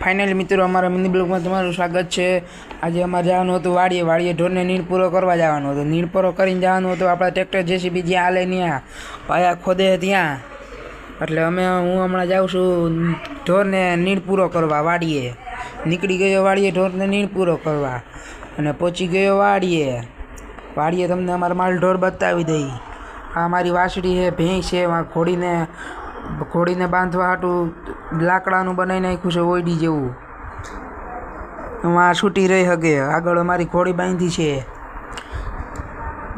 Finally मित्रों अमरा mini blog में तमारुं स्वागत है। आज अमारे जवानुं हतुं वाड़ीए ढोरने नीण पूरो करवा जवानुं हतुं। नीण पूरो करीने जवानुं हतुं आपणा ट्रेक्टर जेसीबी ज्यां हाले त्यां पाया खोदे त्यां एटले हूँ हमणां जाऊं छुं ढोरने नीण पूरो करवा। वाड़ीए નીકળી ગયો વાડીએ ઢોરને નીણ પૂરો કરવા અને પહોંચી ગયો વાડીએ તમને અમારા માલ ઢોર બતાવી દઈ। આ મારી વાછડી છે, ભેંસ છે। ઘોડીને બાંધવા હાટું લાકડાનું બનાવી નાખ્યું છે ઓયડી જેવું। હું આ છૂટી રહી શકે। આગળ અમારી ઘોડી બાંધી છે,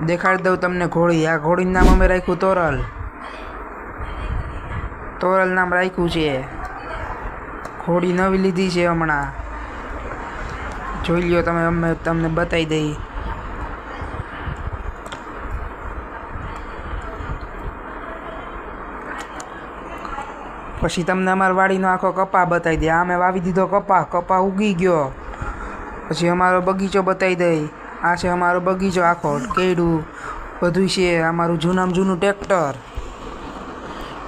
દેખાડી દઉં તમને ઘોડી। આ ઘોડીનું નામ અમે રાખ્યું તોરલ। તોરલ નામ રાખ્યું છે। घोड़ी नवी लीधी है हमणा, जोई लो तमे। अमे तमने बताई दई। पछी तमने अमार वाड़ीनो आखो कपा बताई दे। आमे वावी दीधो कपा उगी गयो। पछी अमारो बगीचो बताई दई। आ छे अमारो बगीचो आखो, केडू बधुं छे। अमारुं जूनामां जूनुं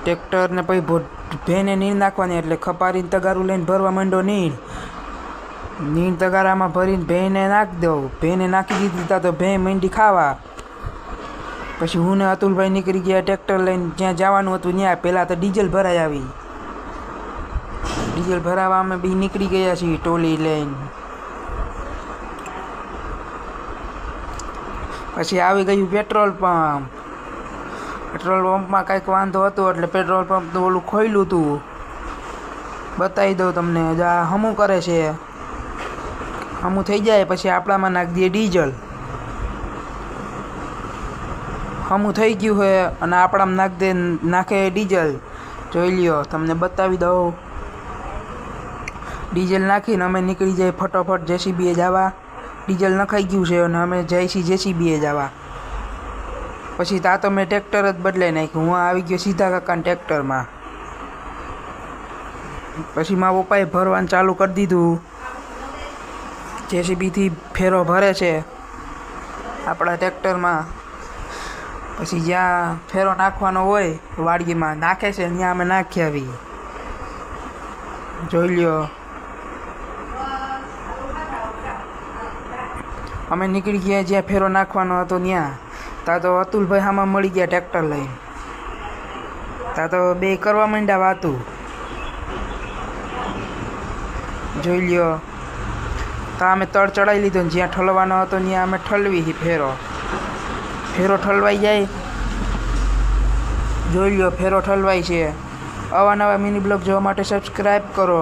ट्रेक्टर ने पछी भेने नीण नाखवानी एटले खपारीने तगारू लईने भरवा मांडो। नीण तगारामां भरीने भेने नाख दो। भेने नाखी दीधी तो भे मांडी खावा। पछी હું ને અતુલભાઈ નીકળી ગયા ટ્રેક્ટર લઈને જ્યાં જવાનું હતું ત્યાં। પહેલાં તો ડીઝલ ભરાઈ આવી। ડીઝલ ભરાવા અમે બી નીકળી ગયા છીએ ટોલી લઈને। પછી આવી ગયું પેટ્રોલ પંપ। पेट्रोल पंप में कई वांधो हतो एटले पेट्रोल पंप तो ओलू खोयलू तू। बताई दो तमने आ हमू करे छे। हमू थई जाए पछी आपणामां नाख दीए डीजल। हमू थई गयुं है अने आपणामां नाखे डीजल। जोई ल्यो तमने बतावी दो। डीजल नाखीने अमे निकળી जाए फटोफट जेसीबीए जावा। डीजल नखाई गयुं छे अने अमे जाई छीए जेसीबीए जावा। पछी ता तो मैं ट्रेक्टर ज बदलाई नाख्युं। हूँ आवी गयो सीधा काकाना ट्रेक्टर में। पछी मारा पप्पाए भरवानुं चालू कर दीधुं। जेसीबी थी फेरो भरे छे आपणा ट्रेक्टर में। पछी ज्यां फेरो नाखवानो होय वाड़ी में नाखे छे त्यां अमे नाखी आवी। जोई ल्यो अमे निकળી ગયા જ્યાં फेरो नाखवानो हतो त्यां। ता तो अतुल भाई हामा मળી ગયા ट्रेक्टर लईने। ता तो बे करवा मांड्या वातुं। जोई ल्यो ता अमे तळ चढ़ाई लीधो। ज्यां ठलवानो हतो त्यां अमे ठलवी फेरो ठलवाई जाए। जोई ल्यो फेरो ठलवाई छे। आवा नवा मिनी ब्लॉग जोवा माटे सब्सक्राइब करो।